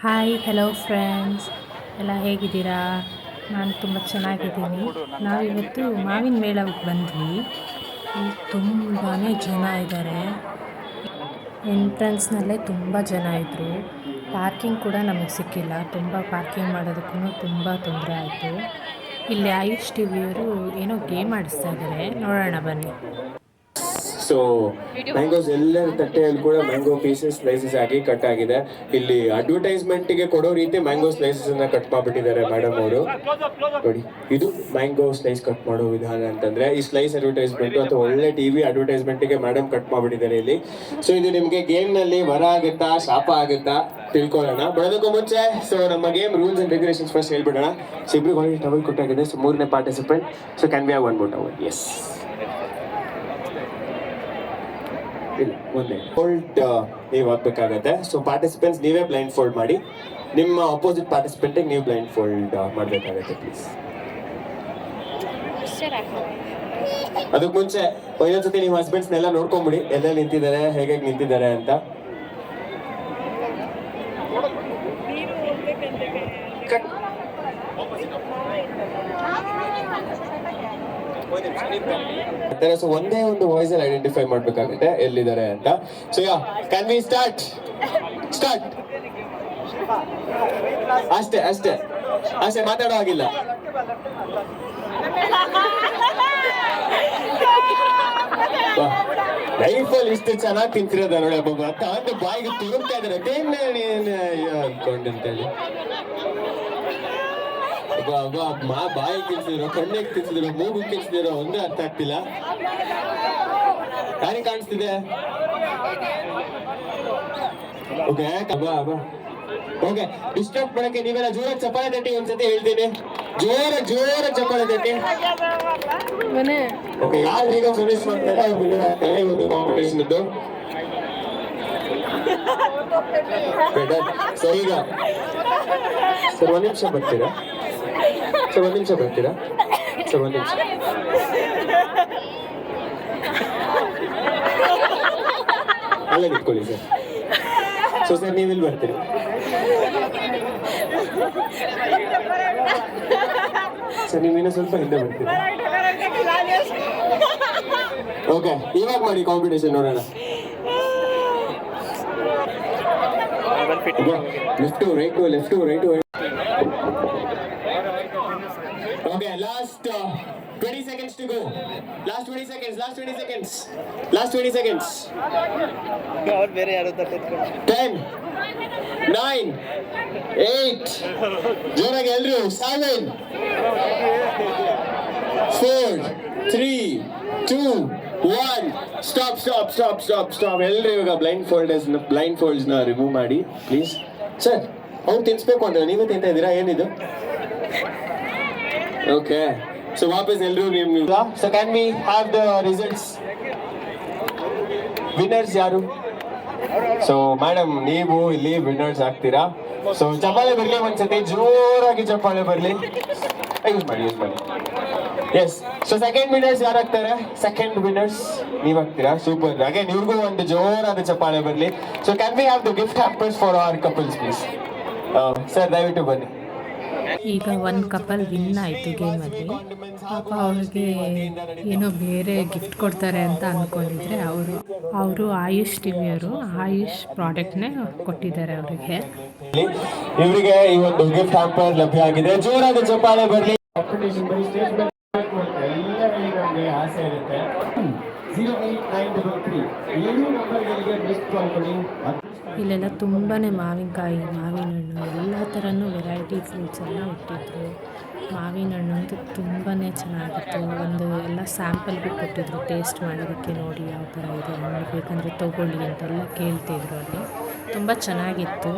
Hi hello friends, ಎಲ್ಲ ಹೇಗಿದ್ದೀರಾ? ನಾನು ತುಂಬ ಚೆನ್ನಾಗಿದ್ದೀನಿ. ನಾವಿವತ್ತು ಮಾವಿನ ಮೇಳಕ್ಕೆ ಬಂದ್ವಿ. ಇಲ್ಲಿ ತುಂಬಾ ಜನ ಇದ್ದಾರೆ. ಎಂಟ್ರೆನ್ಸ್ನಲ್ಲೇ ತುಂಬ ಜನ ಇದ್ದರು. ಪಾರ್ಕಿಂಗ್ ಕೂಡ ನಮಗೆ ಸಿಕ್ಕಿಲ್ಲ. ತುಂಬ ಪಾರ್ಕಿಂಗ್ ಮಾಡೋದಕ್ಕೂ ತುಂಬ ತೊಂದರೆ ಆಯಿತು. ಇಲ್ಲಿ ಆಯುಷ್ ಟಿವಿಯವರು ಏನೋ ಗೇಮ್ ಆಡಿಸ್ತಾ ಇದ್ದಾರೆ, ನೋಡೋಣ ಬನ್ನಿ. ಸೊ ಮ್ಯಾಂಗೋಸ್ ಎಲ್ಲರ ತಟ್ಟೆಯಲ್ಲಿ ಕೂಡ ಮ್ಯಾಂಗೋ ಪೀಸಸ್ ಸ್ಲೈಸಸ್ ಆಗಿ ಕಟ್ ಆಗಿದೆ. ಇಲ್ಲಿ ಅಡ್ವರ್ಟೈಸ್ಮೆಂಟ್ಗೆ ಕೊಡೋ ರೀತಿ ಮ್ಯಾಂಗೋ ಸ್ಲೈಸಸ್ ಅನ್ನ ಕಟ್ ಮಾಡಿಬಿಟ್ಟಿದ್ದಾರೆ ಮೇಡಮ್ ಅವರು. ನೋಡಿ, ಇದು ಮ್ಯಾಂಗೋ ಸ್ಲೈಸ್ ಕಟ್ ಮಾಡೋ ವಿಧಾನ ಅಂತಂದ್ರೆ ಈ ಸ್ಲೈಸ್ ಅಡ್ವರ್ಟೈಸ್ಮೆಂಟ್ ಅಥವಾ ಒಳ್ಳೆ ಟಿವಿ ಅಡ್ವರ್ಟೈಸ್ಮೆಂಟ್ಗೆ ಮೇಡಮ್ ಕಟ್ ಮಾಡಿಬಿಟ್ಟಿದ್ದಾರೆ ಇಲ್ಲಿ. ಸೊ ಇದು ನಿಮಗೆ ಗೇಮ್ ನಲ್ಲಿ ವರ ಆಗುತ್ತಾ ಶಾಪ ಆಗುತ್ತಾ ತಿಳ್ಕೊಳ್ಳೋಣ. ಬರೋದಕ್ಕೂ ಮುಂಚೆ ಸೊ ನಮ್ಮ game rules and regulations first ಹೇಳ್ಬಿಡೋಣ. ಸೊ ಇಬ್ರಿಗೆ ಆಲ್ರೆಡಿ ಟವಲ್ ಕೊಟ್ಟಾಗಿದೆ. ಸೊ ಮೂರನೇ participant. So can we have one more towel? Yes. ಇಲ್ಲ, ಒಂದೇ ಫೋಲ್ಡ್ ನೀವು ಹಾಕ್ಬೇಕಾಗತ್ತೆ. ಸೊ ಪಾರ್ಟಿಸಿಪೆಂಟ್ಸ್ ನೀವೇ ಬ್ಲೈಂಡ್ ಫೋಲ್ಡ್ ಮಾಡಿ. ನಿಮ್ಮ ಅಪೋಸಿಟ್ ಪಾರ್ಟಿಸಿಪೆಂಟಿಗೆ ನೀವು ಬ್ಲೈಂಡ್ ಫೋಲ್ಡ್ ಮಾಡಬೇಕಾಗತ್ತೆ ಪ್ಲೀಸ್. ಅದಕ್ಕೆ ಮುಂಚೆ ಇನ್ನೊಂದ್ಸತಿ ನಿಮ್ಮ ಹಸ್ಬೆಂಡ್ಸ್ನೆಲ್ಲ ನೋಡ್ಕೊಂಬಿಡಿ, ಎಲ್ಲ ನಿಂತಿದ್ದಾರೆ, ಹೇಗೆ ನಿಂತಿದ್ದಾರೆ ಅಂತ. ಸೊ ಒಂದೇ ಒಂದು ವಾಯ್ಸ್ ಅಲ್ಲಿ ಐಡೆಂಟಿಫೈ ಮಾಡ್ಬೇಕಾಗುತ್ತೆ ಎಲ್ಲಿದ್ದಾರೆ ಅಂತ. So yeah, can we start? Start. ಅಷ್ಟೇ ಅಷ್ಟೇ ಅಷ್ಟೇ, ಮಾತಾಡೋ ಹಾಗಿಲ್ಲ. ಲೈಫಲ್ಲಿ ಇಷ್ಟು ಚೆನ್ನಾಗಿ ತಿಂತಿರೋದ ನೋಡಿ ಒಬ್ಬ ಅಂತ ಅಂದ್ರೆ ಬಾಯಿಗೆ ತುರುಕ್ತಾ ಇದಾರೆ ಅನ್ಕೊಂಡಂತೇಳಿ. ಬಾಯಿ ತಿನ್ಸಿದ್ರು, ಕಣ್ಣಿಗೆ ತಿನ್ಸಿದ್ರು, ಮೂಗು ತಿನ್ಸಿದ್ರು, ಒಂದೇ ಅರ್ಥ ಆಗ್ತಿಲ್ಲ. ಯಾರಿಗೆ ಕಾಣಿಸ್ತಿದೆ? ಓಕೆ ಓಕೆ, ಡಿಸ್ಟರ್ಬ್ ಮಾಡಕ್ಕೆ ನೀವೆಲ್ಲ ಜೋರ ಚಪ್ಪಾಳೆ ತಟ್ಟಿ. ಒಂದ್ಸತಿ ಹೇಳ್ತೀನಿ, ಜೋರ ಚಪ್ಪಾಳೆ ತಟ್ಟಿ. ಓಕೆ, ಯಾರು ಈಗ ಫಿನಿಶ್ ಮಾಡ್ತಾರೆ ಒಂದು ಕಾಂಪಿಟೇಷನ್ ಇದ್ದು. ಸೊ ಈಗ ಸರ್ ಒಂದ್ ನಿಮಿಷ ಬರ್ತೀರಾ? ಸರ್ ಒಂದ್ ನಿಮಿಷ ಬರ್ತೀರಾ? ಸರ್ ಒಂದ್ ನಿಮಿಷ. ಅಲ್ಲೇ ನಿಂತ್ಕೊಳ್ಳಿ ಸರ್. ಸೊ ಸರ್ ನೀವಿಲ್ಲಿ ಬರ್ತೀರಿ? ಸರ್ ನೀವಿನ್ನೂ ಸ್ವಲ್ಪ ಹಿಂದೆ ಬರ್ತೀರಿ? ಓಕೆ, ಇವಾಗ ಮಾಡಿ ಕಾಂಪಿಟೇಷನ್ ನೋಡೋಣ. Left right, left right. Okay, last 20 seconds to go. Last 20 seconds. Last 20 seconds. Last 20 seconds. 10, 9, 8. ಜೋರಾಗಿ ಎಲ್ರು. 7, 4, 3, 2, 1. ಸ್ಟಾಪ್. ಎಲ್ರು ಇವಾಗ ಬ್ಲೈಂಡ್ ಫೋಲ್ಡ್ಸ್ ನ ರಿಮೂವ್ ಮಾಡಿ ಪ್ಲೀಸ್. ಸರ್, ಅವ್ರು ತಿನ್ಸ್ಬೇಕು ಅಂದ್ರೆ ನೀವೇ ತಿಂತಾ ಇದ್ದೀರಾ? ಏನಿದು? ಓಕೆ, ಸೊ ವಾಪಸ್ ಎಲ್ರು ನೀವು. So can we have the results? Winners ಯಾರು? ಸೊ ಮೇಡಮ್, ನೀವು ಇಲ್ಲಿ ವಿನ್ನರ್ಸ್ ಆಗ್ತೀರಾ. ಸೊ ಚಪ್ಪಾಳೆ ಬರ್ಲಿ ಒಂದ್ಸತಿ, ಜೋರಾಗಿ ಚಪ್ಪಾಳೆ ಬರ್ಲಿ. ಯೂಸ್ ಮಾಡಿ. ಎಸ್. ಸೊ ಸೆಕೆಂಡ್ ವಿನ್ನರ್ಸ್ ಯಾರು ಆಗ್ತಾರೆ? ಸೆಕೆಂಡ್ ವಿನ್ನರ್ಸ್ ನೀವ್ ಆಗ್ತೀರಾ. ಸೂಪರ್. ಹಾಗೆ ನಿಮ್ಗೂ ಒಂದು ಜೋರಾದ ಚಪ್ಪಾಳೆ ಬರ್ಲಿ. So can we have the gift hampers for our couples please? Sir ದಯವಿಟ್ಟು ಬನ್ನಿ. ಈಗ ಒಂದು ಕಪಲ್ ವಿನ್ ಆಯಿತು ಗೇಮಲ್ಲಿ. ಪಾಪ ಅವ್ರಿಗೆ ಏನೋ ಬೇರೆ ಗಿಫ್ಟ್ ಕೊಡ್ತಾರೆ ಅಂತ ಅಂದ್ಕೊಂಡಿದ್ರೆ ಅವರು ಆಯುಷ್ ಟಿವಿಯವರು ಆಯುಷ್ ಪ್ರಾಡಕ್ಟ್ನೇ ಕೊಟ್ಟಿದ್ದಾರೆ ಅವರಿಗೆ. ಇವರಿಗೆ ಈ ಒಂದು ಗಿಫ್ಟ್ ಹ್ಯಾಂಪರ್ ಲಭ್ಯ ಆಗಿದೆ. ಜೋರಾದ ಚಪ್ಪಾಳೆ ಬರಲಿ. ಎಲ್ಲರಿಗೆ ಆಸೆ ಇರುತ್ತೆ. 08933 7 ನಂಬರ್ಗಳಿಗೆ ಮಿಸ್ ಕಾಲ್ ಕೊಡಿ. ಇಲ್ಲೆಲ್ಲ ತುಂಬಾ ಮಾವಿನಕಾಯಿ, ಮಾವಿನ ಹಣ್ಣು, ಎಲ್ಲ ಥರನೂ ವೆರೈಟಿ ಫ್ರೂಟ್ಸ್ ಎಲ್ಲ ಇಟ್ಟಿದ್ರು. ಮಾವಿನ ಹಣ್ಣು ಅಂತೂ ತುಂಬಾ ಚೆನ್ನಾಗಿತ್ತು. ಒಂದು ಎಲ್ಲ ಸ್ಯಾಂಪಲ್ಗೂ ಕೊಟ್ಟಿದ್ರು ಟೇಸ್ಟ್ ಮಾಡೋದಕ್ಕೆ. ನೋಡಿ ಯಾವ ಥರ ಇದೆ ಹಣ್ಣು, ಬೇಕಂದರೆ ತೊಗೊಳ್ಳಿ ಅಂತೆಲ್ಲ ಕೇಳ್ತಿದ್ರು ಅಲ್ಲಿ. ತುಂಬ ಚೆನ್ನಾಗಿತ್ತು.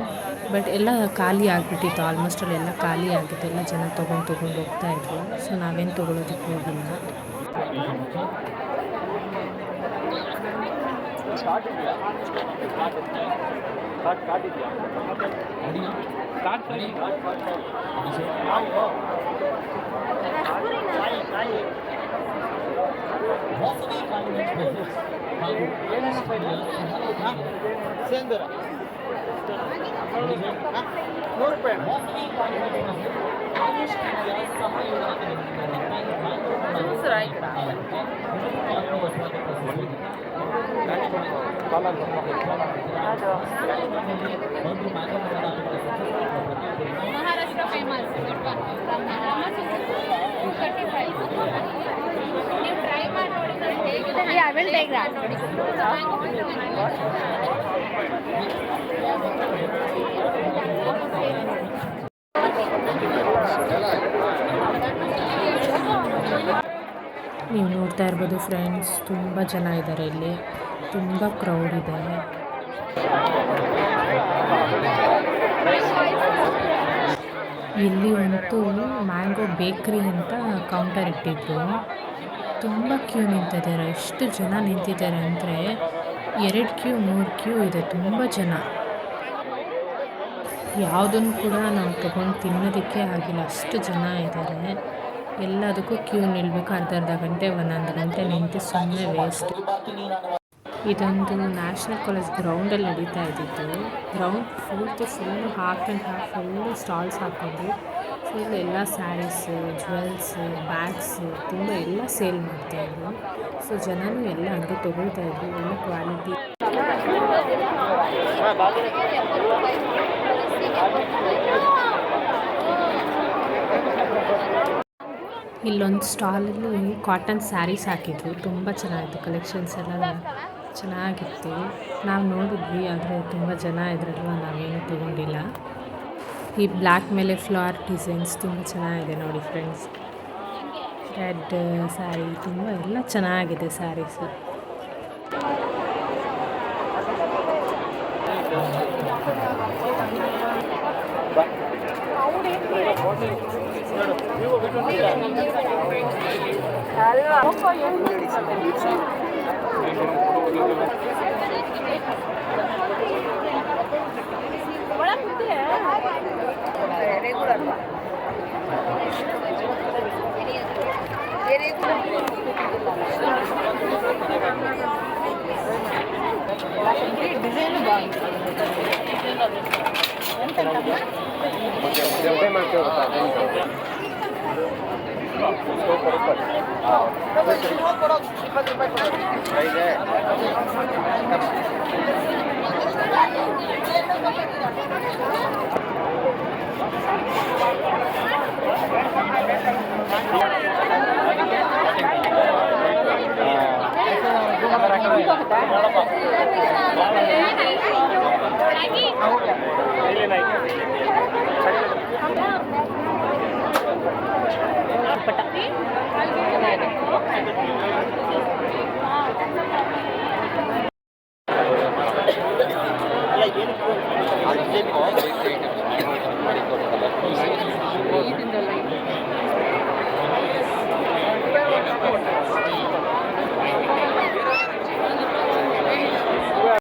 ಬಟ್ ಎಲ್ಲ ಖಾಲಿ ಆಗಿಬಿಟ್ಟಿತ್ತು. ಆಲ್ಮೋಸ್ಟ್ ಅಲ್ಲಿ ಎಲ್ಲ ಖಾಲಿ ಆಗಿತ್ತು. ಎಲ್ಲ ಜನ ತೊಗೊಂಡು ಹೋಗ್ತಾಯಿದ್ರು. ಸೊ ನಾವೇನು ತೊಗೊಳೋದಕ್ಕೆ ಹೋಗಿಲ್ಲ. ಸೇಂದೂರ ಮಹಾರಾಷ್ಟ್ರ ಫೇಮಸ್ ನೀವು ಟ್ರೈ ಮಾಡಿ ನೋಡಿ ಹೇಗಿದೆ ನೋಡಿ ನೀವು ನೋಡ್ತಾ ಇರ್ಬೋದು ಫ್ರೆಂಡ್ಸ್, ತುಂಬ ಜನ ಇದ್ದಾರೆ ಇಲ್ಲಿ, ತುಂಬ ಕ್ರೌಡ್ ಇದೆ. ಇಲ್ಲಿ ಅಂತೂ ಮ್ಯಾಂಗೋ ಬೇಕ್ರಿ ಅಂತ ಕೌಂಟರ್ ಇಟ್ಟಿದ್ದು, ತುಂಬ ಕ್ಯೂ ನಿಂತಿದ್ದಾರೆ. ಎಷ್ಟು ಜನ ನಿಂತಿದ್ದಾರೆ ಅಂದರೆ 2 ಕ್ಯೂ 3 ಕ್ಯೂ ಇದೆ, ತುಂಬ ಜನ. ಯಾವುದನ್ನು ಕೂಡ ನಾವು ತೊಗೊಂಡು ತಿನ್ನೋದಕ್ಕೆ ಆಗಿಲ್ಲ, ಅಷ್ಟು ಜನ ಇದ್ದಾರೆ. ಎಲ್ಲದಕ್ಕೂ ಕ್ಯೂ ನಿಲ್ಲಬೇಕು, ಅರ್ಧ ಗಂಟೆ 1 ಗಂಟೆ ನಿಂತು ಸುಮ್ಮನೆ ವೇಸ್ಟ್. ಇದೊಂದು ನ್ಯಾಷನಲ್ ಕಾಲೇಜ್ ಗ್ರೌಂಡಲ್ಲಿ ನಡೀತಾ ಇದ್ದಿದ್ದು. Ground full half and half full stalls ಹಾಕ್ಕೊಂಡು ಫುಲ್ ಎಲ್ಲ ಸ್ಯಾರೀಸು, ಜ್ಯುವೆಲ್ಸು, ಬ್ಯಾಗ್ಸು ತುಂಬ ಎಲ್ಲ ಸೇಲ್ ಮಾಡ್ತಾಯಿದ್ರು. ಸೊ ಜನನೂ ಎಲ್ಲ ಹಂಗೆ ತೊಗೊಳ್ತಾ ಇದ್ರು, ಒಳ್ಳೆ ಕ್ವಾಲಿಟಿ. ಇಲ್ಲೊಂದು ಸ್ಟಾಲಲ್ಲಿ ಕಾಟನ್ ಸ್ಯಾರೀಸ್ ಹಾಕಿದ್ರು, ತುಂಬ ಚೆನ್ನಾಗಿತ್ತು, ಕಲೆಕ್ಷನ್ಸ್ ಎಲ್ಲ ಚೆನ್ನಾಗಿತ್ತು. ನಾವು ನೋಡಿದ್ವಿ, ಆದರೆ ತುಂಬ ಜನ ಇದ್ರಲ್ವ, ನಾವೇನು ತೊಗೊಂಡಿಲ್ಲ. ಈ ಬ್ಲ್ಯಾಕ್ ಮೇಲೆ ಫ್ಲವರ್ ಡಿಸೈನ್ಸ್ ತುಂಬ ಚೆನ್ನಾಗಿದೆ ನೋಡಿ ಫ್ರೆಂಡ್ಸ್. ರೆಡ್ ಸ್ಯಾರಿ ತುಂಬ ಎಲ್ಲ ಚೆನ್ನಾಗಿದೆ ಸ್ಯಾರೀಸು. ಡಿಸೈನ್ ಬಾగుಂది.